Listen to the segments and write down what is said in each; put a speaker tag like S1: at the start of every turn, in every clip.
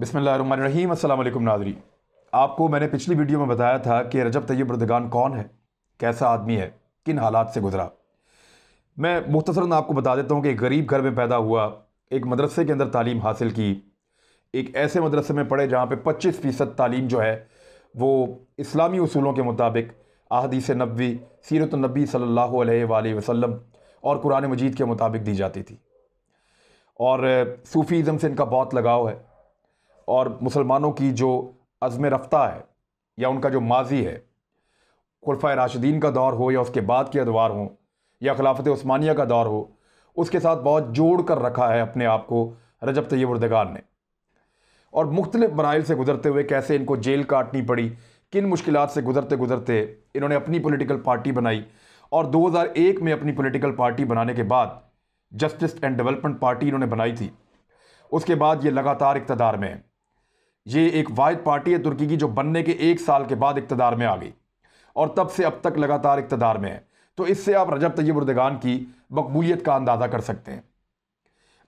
S1: बिस्मिल्लाहिर्रहमानिर्रहीम। अस्सलाम वालेकुम नाज़रीन, आपको मैंने पिछली वीडियो में बताया था कि रजब तैयब एर्दोगान कौन है, कैसा आदमी है, किन हालात से गुजरा। मैं मुख्तसरन आपको बता देता हूँ कि एक गरीब घर में पैदा हुआ, एक मदरसे के अंदर तालीम हासिल की, एक ऐसे मदरसे में पढ़े जहाँ पे 25% तालीम जो है वो इस्लामी उसूलों के मुताबिक अहादीस नबवी, सीरत नबी सल्लल्लाहु अलैहि वसल्लम और कुरान मजीद के मुताबिक दी जाती थी। और सूफ़ीज़म से इनका बहुत लगाव है और मुसलमानों की जो अज़्म रफ्ता है या उनका जो माजी है, खुलफाए राशिदीन का दौर हो या उसके बाद के अदवार हों या खिलाफत उस्मानिया का दौर हो, उसके साथ बहुत जोड़ कर रखा है अपने आप को रजब तैयब एर्दोगान ने। और मुख्तलिफ मराइल से गुजरते हुए कैसे इनको जेल काटनी पड़ी, किन मुश्किलात से गुजरते गुजरते इन्होंने अपनी पॉलिटिकल पार्टी बनाई और 2001 में अपनी पॉलिटिकल पार्टी बनाने के बाद जस्टिस एंड डेवलपमेंट पार्टी इन्होंने बनाई थी। उसके बाद ये लगातार इक़्तिदार में है। ये एक वाहिद पार्टी है तुर्की की जो बनने के 1 साल के बाद इक़्तिदार में आ गई और तब से अब तक लगातार इक़्तिदार में है। तो इससे आप रजब तैयब एर्दोगान की मकबूलियत का अंदाज़ा कर सकते हैं।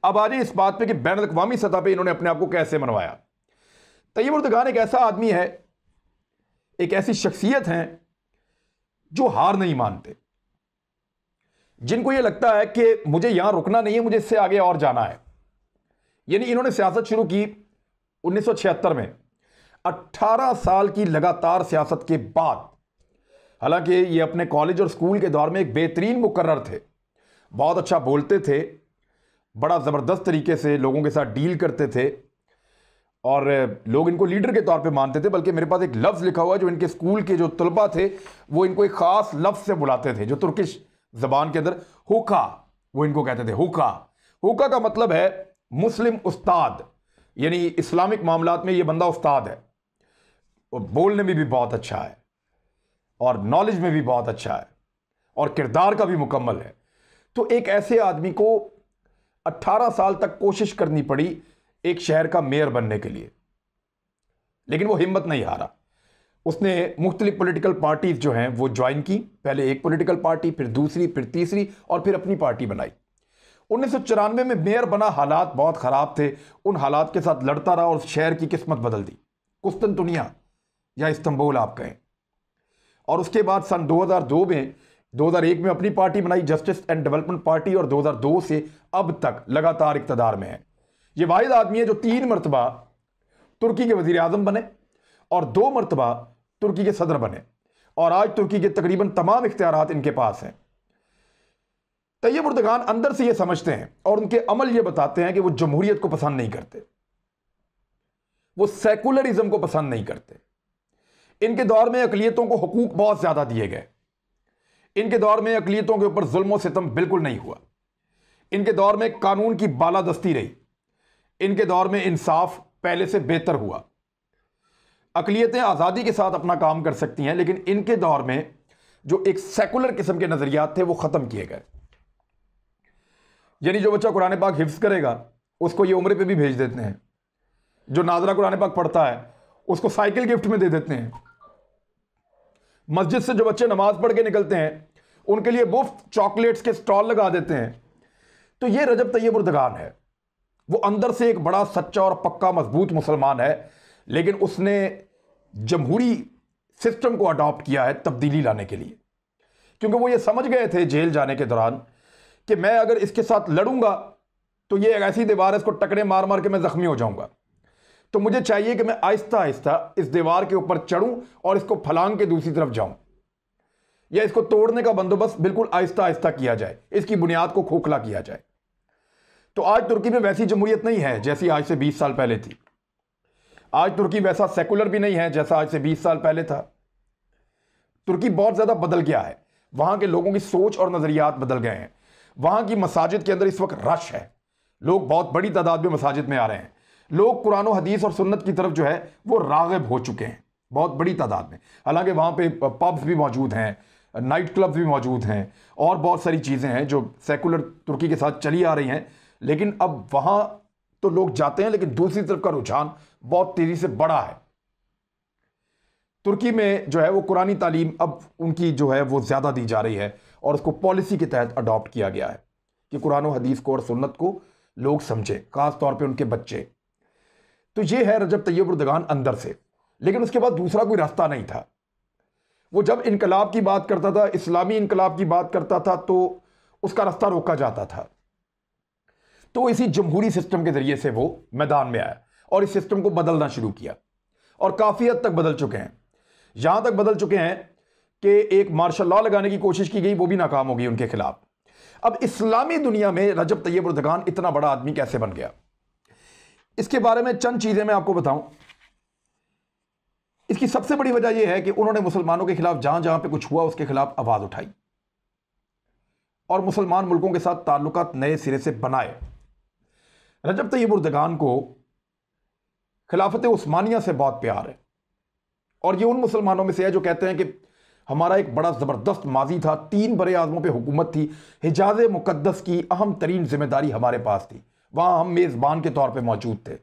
S1: अब आ जाए इस बात पे कि बैन अल-अक़वामी सतह पे इन्होंने अपने आप को कैसे मनवाया। तैयब एर्दोगान एक ऐसा आदमी है, एक ऐसी शख्सियत है जो हार नहीं मानते, जिनको ये लगता है कि मुझे यहां रुकना नहीं है, मुझे इससे आगे और जाना है। यानी इन्होंने सियासत शुरू की 1976 में, 18 साल की लगातार सियासत के बाद। हालांकि ये अपने कॉलेज और स्कूल के दौर में एक बेहतरीन मुकर्रर थे, बहुत अच्छा बोलते थे, बड़ा ज़बरदस्त तरीके से लोगों के साथ डील करते थे और लोग इनको लीडर के तौर पे मानते थे। बल्कि मेरे पास एक लफ्ज़ लिखा हुआ है जो इनके स्कूल के जो तलबा थे वो इनको एक ख़ास लफ्ज़ से बुलाते थे, जो तुर्किश ज़बान के अंदर हुका, वो इनको कहते थे हुका। हुका का मतलब है मुस्लिम उस्ताद, यानी इस्लामिक मामलात में ये बंदा उस्ताद है और बोलने में भी बहुत अच्छा है और नॉलेज में भी बहुत अच्छा है और किरदार का भी मुकम्मल है। तो एक ऐसे आदमी को 18 साल तक कोशिश करनी पड़ी एक शहर का मेयर बनने के लिए, लेकिन वो हिम्मत नहीं हारा। उसने मुख्तलिफ पॉलिटिकल पार्टीज जो हैं वो ज्वाइन की, पहले एक पॉलिटिकल पार्टी, फिर दूसरी, फिर तीसरी और फिर अपनी पार्टी बनाई। 1994 में मेयर बना, हालात बहुत ख़राब थे, उन हालात के साथ लड़ता रहा और शहर की किस्मत बदल दी, कुस्तुनतुनिया या इस्तांबुल आप कहें। और उसके बाद सन 2001 में अपनी पार्टी बनाई, जस्टिस एंड डेवलपमेंट पार्टी, और 2002 से अब तक लगातार इक़्तिदार में है। ये वाहिद आदमी है जो 3 मरतबा तुर्की के वज़ीर आज़म बने और 2 मरतबा तुर्की के सदर बने और आज तुर्की के तकरीबन तमाम इख्तियारात इनके पास हैं। तैयब एर्दोगान अंदर से ये समझते हैं और उनके अमल ये बताते हैं कि वो जमहूरियत को पसंद नहीं करते, वो सेकुलरिज्म को पसंद नहीं करते। इनके दौर में अक़लियतों को हुकूक बहुत ज़्यादा दिए गए, इनके दौर में अक़लियतों के ऊपर जुल्म व सितम बिल्कुल नहीं हुआ, इनके दौर में कानून की बालादस्ती रही, इनके दौर में इंसाफ पहले से बेहतर हुआ। अक़लियतें आज़ादी के साथ अपना काम कर सकती हैं, लेकिन इनके दौर में जो एक सेकुलर किस्म के नज़रियात थे वो ख़त्म किए गए। यानी जो बच्चा कुरान पाक हिफ्ज़ करेगा उसको ये उम्र पे भी भेज देते हैं, जो नाज़रा कुरान पाक पढ़ता है उसको साइकिल गिफ्ट में दे देते हैं, मस्जिद से जो बच्चे नमाज पढ़ के निकलते हैं उनके लिए मुफ्त चॉकलेट्स के स्टॉल लगा देते हैं। तो ये रजब तैयब एर्दोगान है। वो अंदर से एक बड़ा सच्चा और पक्का मजबूत मुसलमान है, लेकिन उसने जमहूरी सिस्टम को अडॉप्ट किया है तब्दीली लाने के लिए, क्योंकि वो ये समझ गए थे जेल जाने के दौरान कि मैं अगर इसके साथ लड़ूंगा तो ये एक ऐसी दीवार है, इसको टकरे मार मार के मैं जख्मी हो जाऊंगा। तो मुझे चाहिए कि मैं आहिस्ता आहिस्ता इस दीवार के ऊपर चढ़ूं और इसको फलांग के दूसरी तरफ जाऊं, या इसको तोड़ने का बंदोबस्त बिल्कुल आहिस्ता आहिस्ता किया जाए, इसकी बुनियाद को खोखला किया जाए। तो आज तुर्की में वैसी जमहूरियत नहीं है जैसी आज से 20 साल पहले थी। आज तुर्की वैसा सेकुलर भी नहीं है जैसा आज से 20 साल पहले था। तुर्की बहुत ज़्यादा बदल गया है, वहाँ के लोगों की सोच और नज़रियात बदल गए हैं। वहाँ की मसाजिद के अंदर इस वक्त रश है, लोग बहुत बड़ी तादाद में मसाजिद में आ रहे हैं, लोग कुरान और हदीस और सुन्नत की तरफ जो है वो राग़िब हो चुके हैं बहुत बड़ी तादाद में। हालांकि वहाँ पे पब्स भी मौजूद हैं, नाइट क्लब्स भी मौजूद हैं और बहुत सारी चीज़ें हैं जो सेकुलर तुर्की के साथ चली आ रही हैं, लेकिन अब वहाँ तो लोग जाते हैं, लेकिन दूसरी तरफ का रुझान बहुत तेज़ी से बढ़ा है। तुर्की में जो है वो कुरानी तालीम अब उनकी जो है वो ज़्यादा दी जा रही है और उसको पॉलिसी के तहत अडॉप्ट किया गया है कि कुरान और हदीस को और सुन्नत को लोग समझें, ख़ास तौर पे उनके बच्चे। तो ये है रजब तैयब उर्दगान अंदर से। लेकिन उसके बाद दूसरा कोई रास्ता नहीं था। वो जब इनकलाब की बात करता था, इस्लामी इनकलाब की बात करता था, तो उसका रास्ता रोका जाता था। तो इसी जमहूरी सिस्टम के जरिए से वो मैदान में आया और इस सिस्टम को बदलना शुरू किया, और काफी हद तक बदल चुके हैं। यहां तक बदल चुके हैं कि एक मार्शल लॉ लगाने की कोशिश की गई, वो भी नाकाम हो गई उनके खिलाफ। अब इस्लामी दुनिया में रजब तैयब उर्दगान इतना बड़ा आदमी कैसे बन गया, इसके बारे में चंद चीजें मैं आपको बताऊं। इसकी सबसे बड़ी वजह यह है कि उन्होंने मुसलमानों के खिलाफ जहां जहां पे कुछ हुआ उसके खिलाफ आवाज उठाई और मुसलमान मुल्कों के साथ ताल्लुकात नए सिरे से बनाए। रजब तैयब उर्दगान को खिलाफत उस्मानिया से बहुत प्यार है, और ये उन मुसलमानों में से है जो कहते हैं कि हमारा एक बड़ा ज़बरदस्त माजी था, 3 बड़े आज़मों पे हुकूमत थी, हिजाज मुकद्दस की अहम तरीन जिम्मेदारी हमारे पास थी, वहां हम मेज़बान के तौर पे मौजूद थे,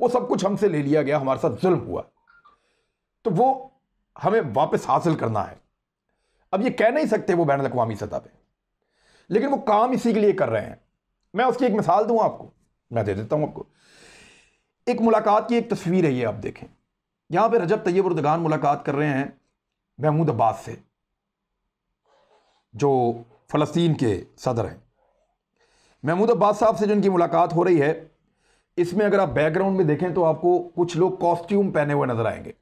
S1: वो सब कुछ हमसे ले लिया गया, हमारे साथ जुल्म हुआ, तो वो हमें वापस हासिल करना है। अब ये कह नहीं सकते वो बैनुल अक़वामी सतह पे, लेकिन वो काम इसी के लिए कर रहे हैं। मैं उसकी एक मिसाल दूं आपको, मैं दे देता हूं आपको। एक मुलाकात की एक तस्वीर है, ये आप देखें। यहां पे रजब तैयब उर्दगान मुलाकात कर रहे हैं महमूद अब्बास से, जो फ़लस्तीन के सदर हैं। महमूद अब्बास साहब से जो इनकी मुलाकात हो रही है, इसमें अगर आप बैकग्राउंड में देखें तो आपको कुछ लोग कॉस्ट्यूम पहने हुए नजर आएंगे,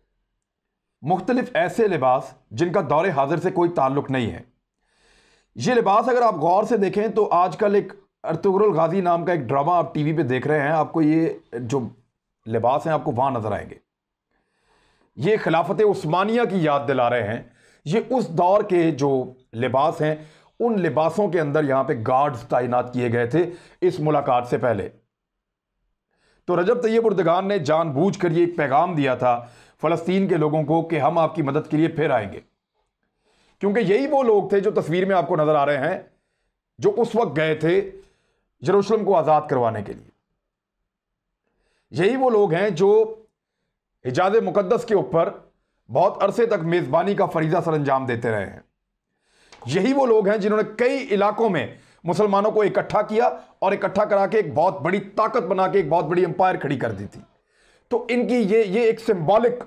S1: मुख्तलिफ ऐसे लिबास जिनका दौरे हाजिर से कोई ताल्लुक नहीं है। ये लिबास अगर आप गौर से देखें तो आजकल एक अर्तुगरुल गाजी नाम का एक ड्रामा आप टीवी पे देख रहे हैं, आपको ये जो लिबास हैं आपको वहां नजर आएंगे। ये खिलाफत उस्मानिया की याद दिला रहे हैं। ये उस दौर के जो लिबास हैं, उन लिबासों के अंदर यहां पे गार्ड्स तैनात किए गए थे इस मुलाकात से पहले। तो रजब तैयब उर्दगान ने जानबूझकर ये एक पैगाम दिया था फ़लस्तीन के लोगों को कि हम आपकी मदद के लिए फिर आएंगे, क्योंकि यही वो लोग थे जो तस्वीर में आपको नजर आ रहे हैं, जो उस वक्त गए थे यरूशलेम को आज़ाद करवाने के लिए। यही वो लोग हैं जो हिजाज मुकद्दस के ऊपर बहुत अरसे तक मेज़बानी का फरीज़ा सर अंजाम देते रहे हैं। यही वो लोग हैं जिन्होंने कई इलाकों में मुसलमानों को इकट्ठा किया और इकट्ठा करा के एक बहुत बड़ी ताकत बना के एक बहुत बड़ी एम्पायर खड़ी कर दी थी। तो इनकी ये एक सिंबॉलिक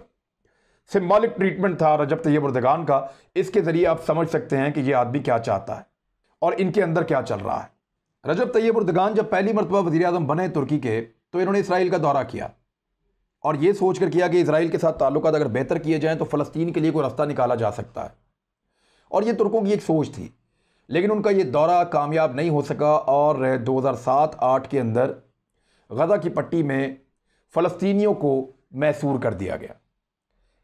S1: ट्रीटमेंट था रजब तैयब उर्दगान का। इसके जरिए आप समझ सकते हैं कि ये आदमी क्या चाहता है और इनके अंदर क्या चल रहा है। रजब तैयब उर्दगान जब पहली मरतबा वज़ीर आज़म बने तुर्की के, तो इन्होंने इसराइल का दौरा किया और यह सोचकर किया कि इसराइल के साथ ताल्लुकात अगर बेहतर किए जाएं तो फ़लस्तीन के लिए कोई रास्ता निकाला जा सकता है, और ये तुर्कों की एक सोच थी। लेकिन उनका ये दौरा कामयाब नहीं हो सका और 2007-8 के अंदर गज़ा की पट्टी में फ़लस्तीनियों को मैसूर कर दिया गया।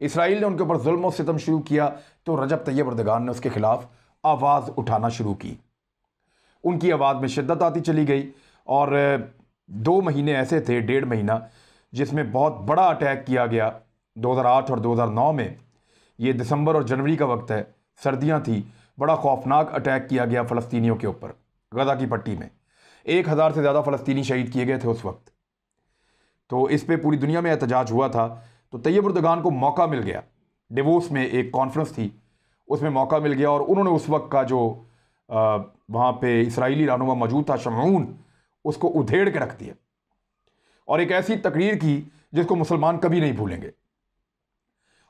S1: इसराइल ने उनके ऊपर जुल्म और सितम शुरू किया, तो रजब तैयब उर्दगान ने उसके खिलाफ आवाज़ उठाना शुरू की। उनकी आवाज़ में शिद्दत आती चली गई और 2 महीने ऐसे थे, 1.5 महीना, जिसमें बहुत बड़ा अटैक किया गया 2008 और 2009 में। ये दिसंबर और जनवरी का वक्त है, सर्दियां थी। बड़ा खौफनाक अटैक किया गया फ़लस्तीनियों के ऊपर गज़ा की पट्टी में। 1000 से ज़्यादा फ़लस्तीनी शहीद किए गए थे उस वक्त। तो इस पर पूरी दुनिया में एहतजाज हुआ था। तो तैयब उर्दगान को मौका मिल गया, डेवोस में एक कॉन्फ्रेंस थी, उसमें मौका मिल गया और उन्होंने उस वक्त का जो वहाँ पे इसराइली रहनुमा मौजूद था, शमऊन, उसको उधेड़ के रख दिया और एक ऐसी तकरीर की जिसको मुसलमान कभी नहीं भूलेंगे।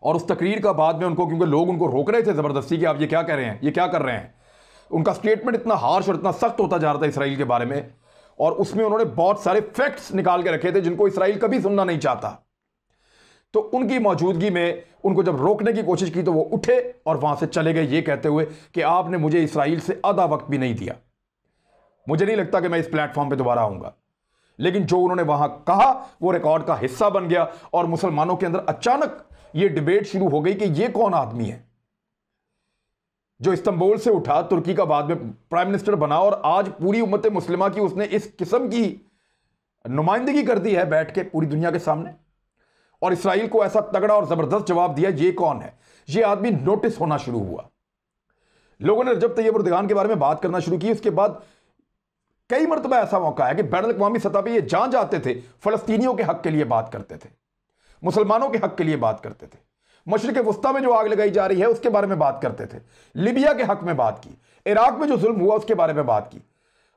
S1: और उस तकरीर का बाद में उनको, क्योंकि लोग उनको रोक रहे थे ज़बरदस्ती कि आप ये क्या कह रहे हैं, ये क्या कर रहे हैं, उनका स्टेटमेंट इतना हार्श और इतना सख्त होता जा रहा था इसराइल के बारे में, और उसमें उन्होंने बहुत सारे फैक्ट्स निकाल के रखे थे जिनको इसराइल कभी सुनना नहीं चाहता। तो उनकी मौजूदगी में उनको जब रोकने की कोशिश की तो वो उठे और वहां से चले गए, ये कहते हुए कि आपने मुझे इसराइल से आधा वक्त भी नहीं दिया, मुझे नहीं लगता कि मैं इस प्लेटफॉर्म पे दोबारा आऊंगा। लेकिन जो उन्होंने वहां कहा वो रिकॉर्ड का हिस्सा बन गया और मुसलमानों के अंदर अचानक ये डिबेट शुरू हो गई कि ये कौन आदमी है जो इस्तांबुल से उठा, तुर्की का बाद में प्राइम मिनिस्टर बना और आज पूरी उम्मत मुस्लिमा की उसने इस किस्म की नुमाइंदगी कर दी है बैठ के पूरी दुनिया के सामने, और इसराइल को ऐसा तगड़ा और जबरदस्त जवाब दिया। ये कौन है? ये आदमी नोटिस होना शुरू हुआ। लोगों ने रजब तैयब उर्दगान के बारे में बात करना शुरू की। उसके बाद कई मरतबा ऐसा मौका है कि बैनुल अक़वामी सतह पर ये जहां जाते थे फ़लस्तीनियों के हक के लिए बात करते थे, मुसलमानों के हक के लिए बात करते थे, मशरिक़ वस्ता में जो आग लगाई जा रही है उसके बारे में बात करते थे, लिबिया के हक में बात की, इराक में जो जुल्म हुआ उसके बारे में बात की,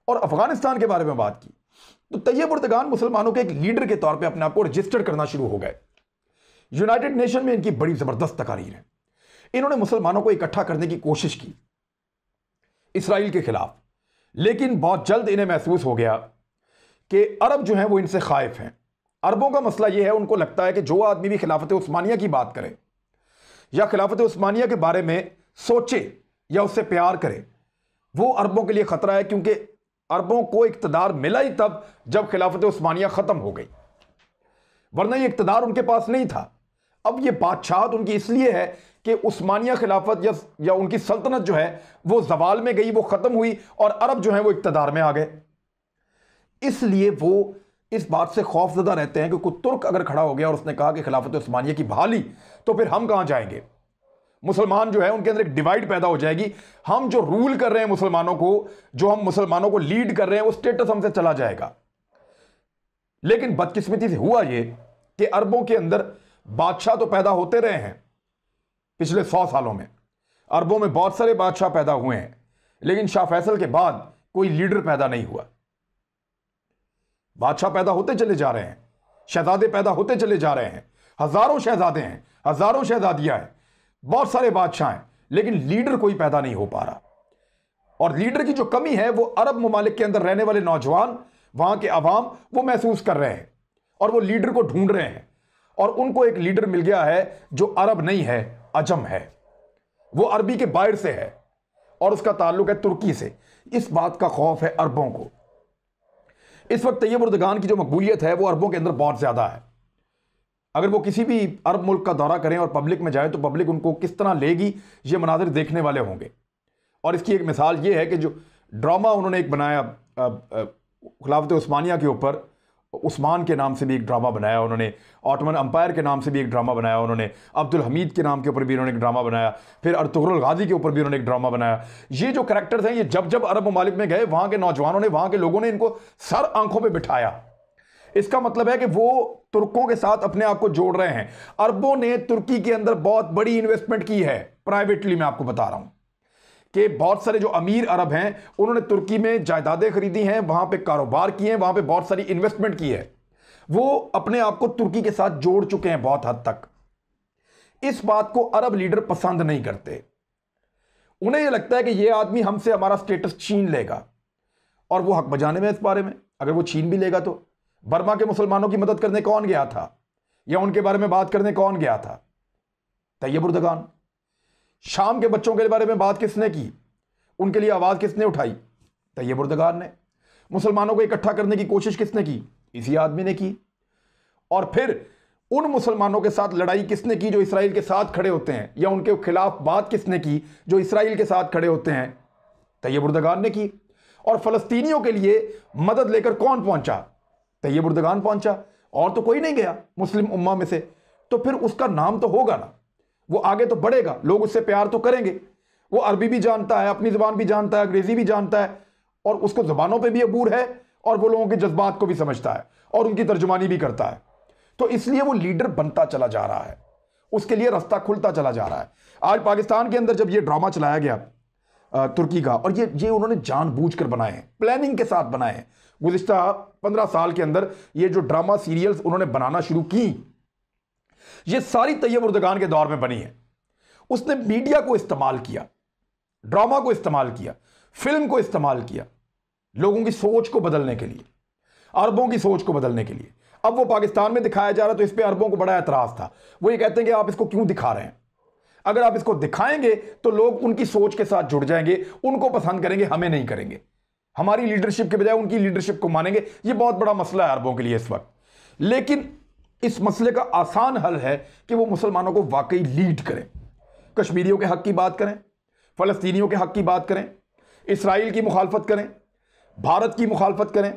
S1: और अफगानिस्तान के बारे में बात की। तो तैयब उर्दगान मुसलमानों के एक लीडर के तौर पे अपने आप को रजिस्टर करना शुरू हो गए। यूनाइटेड नेशन में इनकी बड़ी जबरदस्त तकारीर है। इन्होंने मुसलमानों को इकट्ठा करने की कोशिश की इसराइल के खिलाफ, लेकिन बहुत जल्द इन्हें महसूस हो गया कि अरब जो हैं वो इनसे खाइफ हैं। अरबों का मसला यह है, उनको लगता है कि जो आदमी भी खिलाफत उस्मानिया की बात करे या खिलाफत उस्मानिया के बारे में सोचे या उससे प्यार करे, वो अरबों के लिए खतरा है, क्योंकि अरबों को इक्तदार मिला ही तब जब खिलाफत उस्मानिया खत्म हो गई, वरना ये इक्तदार उनके पास नहीं था। अब ये बादशाहत उनकी इसलिए है कि उस्मानिया खिलाफत या उनकी सल्तनत जो है वो जवाल में गई, वो खत्म हुई और अरब जो है वो इक्तदार में आ गए। इसलिए वो इस बात से खौफजदा रहते हैं कि कोई तुर्क अगर खड़ा हो गया और उसने कहा कि खिलाफत उस्मानिया की बहाली, तो फिर हम कहां जाएंगे। मुसलमान जो है उनके अंदर एक डिवाइड पैदा हो जाएगी। हम जो रूल कर रहे हैं मुसलमानों को, जो हम मुसलमानों को लीड कर रहे हैं, वो स्टेटस हमसे चला जाएगा। लेकिन बदकिस्मती से हुआ ये कि अरबों के अंदर बादशाह तो पैदा होते रहे हैं पिछले 100 सालों में। अरबों में बहुत सारे बादशाह पैदा हुए हैं, लेकिन शाह फैसल के बाद कोई लीडर पैदा नहीं हुआ। बादशाह पैदा होते चले जा रहे हैं, शहजादे पैदा होते चले जा रहे हैं, हजारों शहजादे हैं, हजारों शहजादियां हैं, बहुत सारे बादशाह हैं, लेकिन लीडर कोई पैदा नहीं हो पा रहा। और लीडर की जो कमी है वो अरब ममालिक के अंदर रहने वाले नौजवान, वहां के अवाम, वो महसूस कर रहे हैं और वो लीडर को ढूंढ रहे हैं। और उनको एक लीडर मिल गया है जो अरब नहीं है, अजम है। वो अरबी के बाहर से है और उसका ताल्लुक है तुर्की से। इस बात का खौफ है अरबों को। इस वक्त तैयब उर्दगान की जो मकबूलियत है वो अरबों के अंदर बहुत ज्यादा है। अगर वो किसी भी अरब मुल्क का दौरा करें और पब्लिक में जाए तो पब्लिक उनको किस तरह लेगी, ये मनाजिर देखने वाले होंगे। और इसकी एक मिसाल ये है कि जो ड्रामा उन्होंने एक बनाया खिलाफत उस्मानिया के ऊपर, उस्मान के नाम से भी एक ड्रामा बनाया उन्होंने, ऑटोमन अंपायर के नाम से भी एक ड्रामा बनाया उन्होंने, अब्दुल हमीद के नाम के ऊपर भी उन्होंने एक ड्रामा बनाया, फिर अर्तुगरुल गाजी के ऊपर भी उन्होंने एक ड्रामा बनाया। ये जो कैरेक्टर्स हैं, ये जब जब अरब ममालिक में गए, वहां के नौजवानों ने, वहां के लोगों ने इनको सर आंखों पर बिठाया। इसका मतलब है कि वो तुर्कों के साथ अपने आप को जोड़ रहे हैं। अरबों ने तुर्की के अंदर बहुत बड़ी इन्वेस्टमेंट की है प्राइवेटली। मैं आपको बता रहा हूं कि बहुत सारे जो अमीर अरब हैं उन्होंने तुर्की में जायदादें खरीदी हैं, वहां पे कारोबार किए हैं, वहां पे बहुत सारी इन्वेस्टमेंट की है। वो अपने आप को तुर्की के साथ जोड़ चुके हैं बहुत हद तक। इस बात को अरब लीडर पसंद नहीं करते। उन्हें यह लगता है कि यह आदमी हमसे हमारा स्टेटस छीन लेगा, और वो हक बजाने में इस बारे में। अगर वो छीन भी लेगा तो बर्मा के मुसलमानों की मदद करने कौन गया था या उनके बारे में बात करने कौन गया था? तैयब उर्दगान। शाम के बच्चों के बारे में बात किसने की, उनके लिए आवाज किसने उठाई? तैयब उर्दगान ने। मुसलमानों को इकट्ठा करने की कोशिश किसने की? इसी आदमी ने की। और फिर उन मुसलमानों के साथ लड़ाई किसने की जो इसराइल के साथ खड़े होते हैं, या उनके खिलाफ बात किसने की जो इसराइल के साथ खड़े होते हैं? तैयब उर्दगान ने की। और फलस्तीनियों के लिए मदद लेकर कौन पहुंचा? तैयब उर्दगान पहुंचा, और तो कोई नहीं गया मुस्लिम उम्मा में से। तो फिर उसका नाम तो होगा ना, वो आगे तो बढ़ेगा, लोग उससे प्यार तो करेंगे। वो अरबी भी जानता है, अपनी जुबान भी जानता है, अंग्रेजी भी जानता है, और उसको जुबानों पे भी अबूर है, और वो लोगों के जज्बात को भी समझता है और उनकी तर्जुमानी भी करता है। तो इसलिए वो लीडर बनता चला जा रहा है, उसके लिए रास्ता खुलता चला जा रहा है। आज पाकिस्तान के अंदर जब ये ड्रामा चलाया गया तुर्की का, और ये उन्होंने जानबूझकर बनाए हैं, प्लानिंग के साथ बनाए हैं। गुज़िश्ता 15 साल के अंदर ये जो ड्रामा सीरियल्स उन्होंने बनाना शुरू की, ये सारी तैयब उर्दगान के दौर में बनी है। उसने मीडिया को इस्तेमाल किया, ड्रामा को इस्तेमाल किया, फिल्म को इस्तेमाल किया, लोगों की सोच को बदलने के लिए, अरबों की सोच को बदलने के लिए। अब वो पाकिस्तान में दिखाया जा रहा, तो इस पर अरबों को बड़ा एतराज था। वो ये कहते हैं कि आप इसको क्यों दिखा रहे हैं? अगर आप इसको दिखाएंगे तो लोग उनकी सोच के साथ जुड़ जाएंगे, उनको पसंद करेंगे, हमें नहीं करेंगे। हमारी लीडरशिप के बजाय उनकी लीडरशिप को मानेंगे। ये बहुत बड़ा मसला है अरबों के लिए इस वक्त। लेकिन इस मसले का आसान हल है कि वो मुसलमानों को वाकई लीड करें, कश्मीरियों के हक की बात करें, फलस्तीनियों के हक की बात करें, इसराइल की मुखालफत करें, भारत की मुखालफत करें।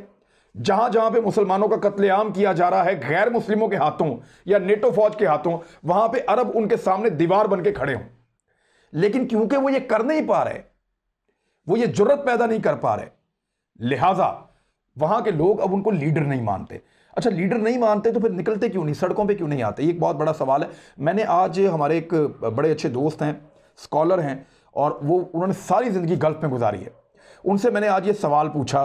S1: जहां जहां पे मुसलमानों का कत्लेआम किया जा रहा है गैर मुस्लिमों के हाथों या नेटो फौज के हाथों, वहां पे अरब उनके सामने दीवार बन के खड़े हों। लेकिन क्योंकि वो ये कर नहीं पा रहे, वो ये जुर्रत पैदा नहीं कर पा रहे, लिहाजा वहां के लोग अब उनको लीडर नहीं मानते। अच्छा, लीडर नहीं मानते तो फिर निकलते क्यों नहीं, सड़कों पे क्यों नहीं आते? ये एक बहुत बड़ा सवाल है। मैंने आज, हमारे एक बड़े अच्छे दोस्त हैं, स्कॉलर हैं, और उन्होंने सारी ज़िंदगी गल्फ में गुजारी है, उनसे मैंने आज ये सवाल पूछा।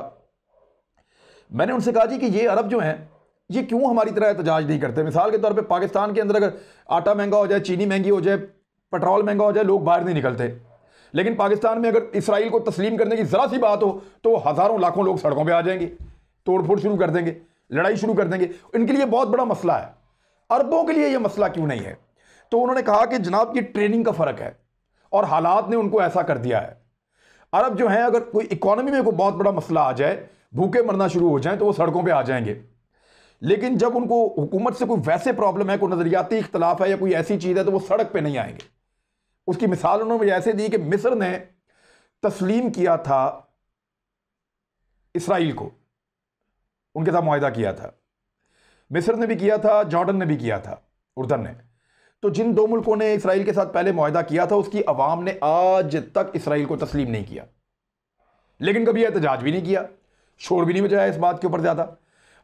S1: मैंने उनसे कहा जी कि ये अरब जो हैं ये क्यों हमारी तरह एहतजाज नहीं करते। मिसाल के तौर पे पाकिस्तान के अंदर अगर आटा महंगा हो जाए, चीनी महंगी हो जाए, पेट्रोल महंगा हो जाए, लोग बाहर नहीं निकलते। लेकिन पाकिस्तान में अगर इसराइल को तस्लीम करने की ज़रा सी बात हो तो हज़ारों लाखों लोग सड़कों पर आ जाएंगे, तोड़फोड़ शुरू कर देंगे, लड़ाई शुरू कर देंगे। इनके लिए बहुत बड़ा मसला है। अरबों के लिए यह मसला क्यों नहीं है? तो उन्होंने कहा कि जनाब ये ट्रेनिंग का फ़र्क है और हालात ने उनको ऐसा कर दिया है। अरब जो हैं अगर कोई इकॉनमी में कोई बहुत बड़ा मसला आ जाए, भूखे मरना शुरू हो जाए, तो वो सड़कों पे आ जाएंगे। लेकिन जब उनको हुकूमत से कोई वैसे प्रॉब्लम है, कोई नजरियाती इख्तलाफ है या कोई ऐसी चीज़ है, तो वो सड़क पे नहीं आएंगे। उसकी मिसाल उन्होंने ऐसे दी कि मिस्र ने तस्लीम किया था इसराइल को, उनके साथ मुआहदा किया था। मिस्र ने भी किया था, जॉर्डन ने भी किया था, उर्दन ने। तो जिन दो मुल्कों ने इसराइल के साथ पहले मुआहदा किया था, उसकी अवाम ने आज तक इसराइल को तस्लीम नहीं किया, लेकिन कभी एहतजाज भी नहीं किया, शोर भी नहीं मचाया इस बात के ऊपर ज़्यादा।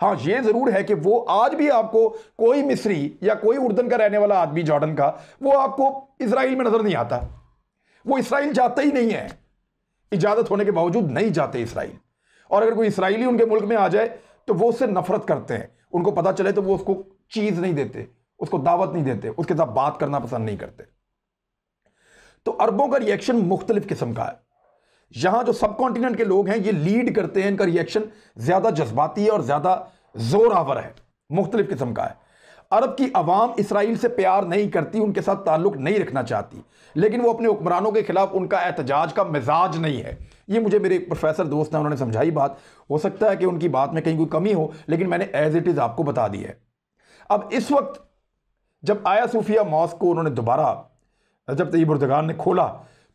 S1: हाँ, ये ज़रूर है कि वो आज भी आपको कोई मिस्री या कोई उर्दन का रहने वाला आदमी जॉर्डन का, वो आपको इसराइल में नज़र नहीं आता। वो इसराइल जाता ही नहीं है, इजाज़त होने के बावजूद नहीं जाते इसराइल। और अगर कोई इसराइली उनके मुल्क में आ जाए तो वो उससे नफरत करते हैं। उनको पता चले तो वो उसको चीज़ नहीं देते, उसको दावत नहीं देते, उसके साथ बात करना पसंद नहीं करते। तो अरबों का रिएक्शन मुख्तलिफ किस्म का है। यहां जो सब कॉन्टिनेंट के लोग हैं ये लीड करते हैं, इनका रिएक्शन ज्यादा जज्बाती है और ज्यादा जोर आवर है, मुख्तलिफ किस्म का है। अरब की अवाम इसराइल से प्यार नहीं करती, उनके साथ ताल्लुक नहीं रखना चाहती, लेकिन वो अपने हुक्मरानों के खिलाफ उनका एहतजाज का मिजाज नहीं है। ये मुझे मेरे एक प्रोफेसर दोस्त हैं, उन्होंने समझाई बात। हो सकता है कि उनकी बात में कहीं कोई कमी हो, लेकिन मैंने एज इट इज आपको बता दी है। अब इस वक्त जब आया सूफिया मॉस्क को उन्होंने दोबारा रजब तैयब एर्दोगान ने खोला,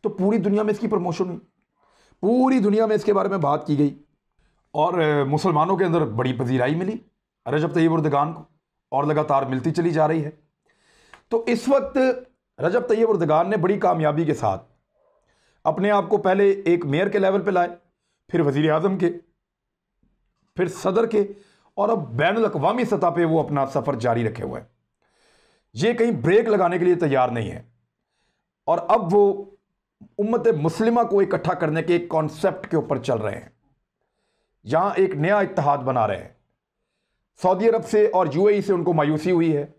S1: तो पूरी दुनिया में इसकी प्रमोशन हुई, पूरी दुनिया में इसके बारे में बात की गई और मुसलमानों के अंदर बड़ी पजीराई मिली रजब तैयब एर्दोगान को, और लगातार मिलती चली जा रही है। तो इस वक्त रजब तैयब एर्दोगान ने बड़ी कामयाबी के साथ अपने आप को पहले एक मेयर के लेवल पे लाए, फिर वजीर आज़म के, फिर सदर के, और अब बैनुल अक़वामी सतह पे वो अपना सफ़र जारी रखे हुए हैं। ये कहीं ब्रेक लगाने के लिए तैयार नहीं है। और अब वो उम्मत मुस्लिमा को इकट्ठा करने के एक कॉन्सेप्ट के ऊपर चल रहे हैं, यहां एक नया इत्तेहाद बना रहे हैं। सऊदी अरब से और यूएई से उनको मायूसी हुई है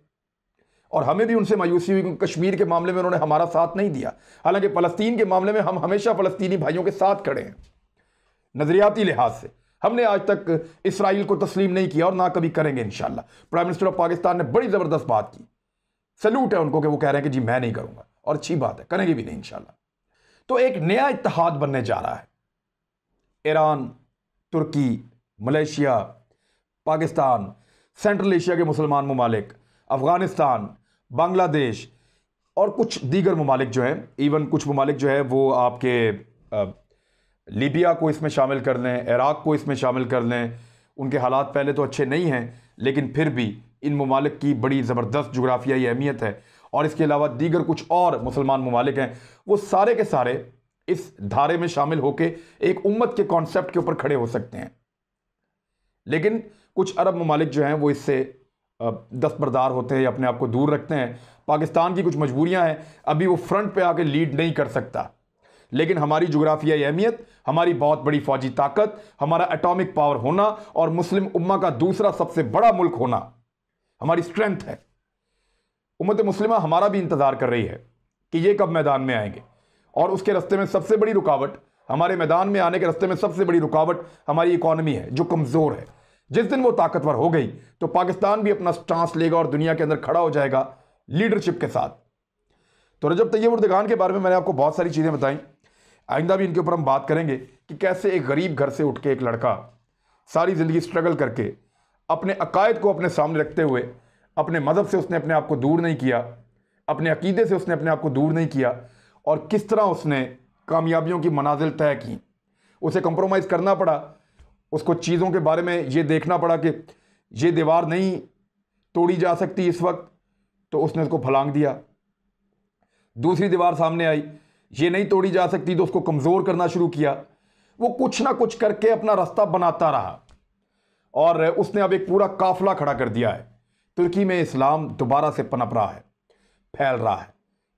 S1: और हमें भी उनसे मायूसी हुई, क्योंकि कश्मीर के मामले में उन्होंने हमारा साथ नहीं दिया। हालांकि फ़लस्तीन के मामले में हम हमेशा फ़लस्तीनी भाइयों के साथ खड़े हैं। नज़रियाती लिहाज से हमने आज तक इसराइल को तस्लीम नहीं किया और ना कभी करेंगे इंशाल्लाह। प्राइम मिनिस्टर ऑफ पाकिस्तान ने बड़ी ज़बरदस्त बात की, सैल्यूट है उनको कि वो कह रहे हैं कि जी मैं नहीं करूंगा, और अच्छी बात है, करेंगे भी नहीं इंशाल्लाह। तो एक नया इत्तेहाद बनने जा रहा है। ईरान, तुर्की, मलेशिया, पाकिस्तान, सेंट्रल एशिया के मुसलमान ममालिक, अफ़गानिस्तान, बांग्लादेश और कुछ दीगर ममालिक जो हैं, इवन कुछ ममालिक जो है वो आपके लीबिया को इसमें शामिल कर लें, इराक़ को इसमें शामिल कर लें। उनके हालात पहले तो अच्छे नहीं हैं, लेकिन फिर भी इन ममालिक की बड़ी ज़बरदस्त जुग्राफियाई अहमियत है। और इसके अलावा दीगर कुछ और मुसलमान ममालिक हैं, वो सारे के सारे इस धारे में शामिल होकर एक उम्मत के कॉन्सेप्ट के ऊपर खड़े हो सकते हैं। लेकिन कुछ अरब ममालिक जो हैं वो इससे दस्तबरदार होते हैं या अपने आप को दूर रखते हैं। पाकिस्तान की कुछ मजबूरियां हैं, अभी वो फ्रंट पे आके लीड नहीं कर सकता, लेकिन हमारी जुग्राफियाई अहमियत, हमारी बहुत बड़ी फौजी ताकत, हमारा एटॉमिक पावर होना और मुस्लिम उम्मा का दूसरा सबसे बड़ा मुल्क होना हमारी स्ट्रेंथ है। उम्मत मुस्लिमा हमारा भी इंतज़ार कर रही है कि ये कब मैदान में आएंगे, और उसके रास्ते में सबसे बड़ी रुकावट, हमारे मैदान में आने के रास्ते में सबसे बड़ी रुकावट हमारी इकॉनमी है जो कमज़ोर है। जिस दिन वो ताकतवर हो गई तो पाकिस्तान भी अपना स्टांस लेगा और दुनिया के अंदर खड़ा हो जाएगा लीडरशिप के साथ। तो रजब तैयब एर्दोगान के बारे में मैंने आपको बहुत सारी चीज़ें बताई, आइंदा भी इनके ऊपर हम बात करेंगे कि कैसे एक गरीब घर से उठ के एक लड़का सारी ज़िंदगी स्ट्रगल करके अपने अकायद को अपने सामने रखते हुए, अपने मज़हब से उसने अपने आप को दूर नहीं किया, अपने अकीदे से उसने अपने आप को दूर नहीं किया, और किस तरह उसने कामयाबियों की मनाजिल तय की। उसे कंप्रोमाइज़ करना पड़ा, उसको चीज़ों के बारे में ये देखना पड़ा कि ये दीवार नहीं तोड़ी जा सकती इस वक्त, तो उसने उसको फलांग दिया। दूसरी दीवार सामने आई, ये नहीं तोड़ी जा सकती, तो उसको कमज़ोर करना शुरू किया। वो कुछ ना कुछ करके अपना रास्ता बनाता रहा और उसने अब एक पूरा काफिला खड़ा कर दिया है। तुर्की में इस्लाम दोबारा से पनप रहा है, फैल रहा है,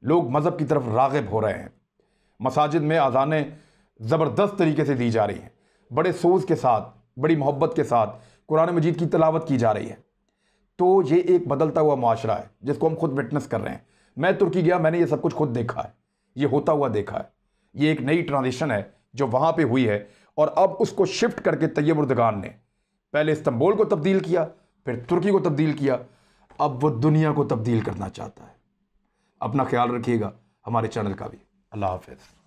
S1: लोग मज़हब की तरफ राग़िब हो रहे हैं। मसाजिद में अज़ानें ज़बरदस्त तरीके से दी जा रही हैं, बड़े सोज़ के साथ, बड़ी मोहब्बत के साथ कुरान मजीद की तिलावत की जा रही है। तो ये एक बदलता हुआ माशरा है जिसको हम खुद विटनेस कर रहे हैं। मैं तुर्की गया, मैंने ये सब कुछ खुद देखा है, ये होता हुआ देखा है। ये एक नई ट्रांजिशन है जो वहाँ पे हुई है, और अब उसको शिफ्ट करके तैयब उर्दगान ने पहले इस्तांबुल को तब्दील किया, फिर तुर्की को तब्दील किया, अब वो दुनिया को तब्दील करना चाहता है। अपना ख्याल रखिएगा, हमारे चैनल का भी। अल्लाह हाफ़िज़।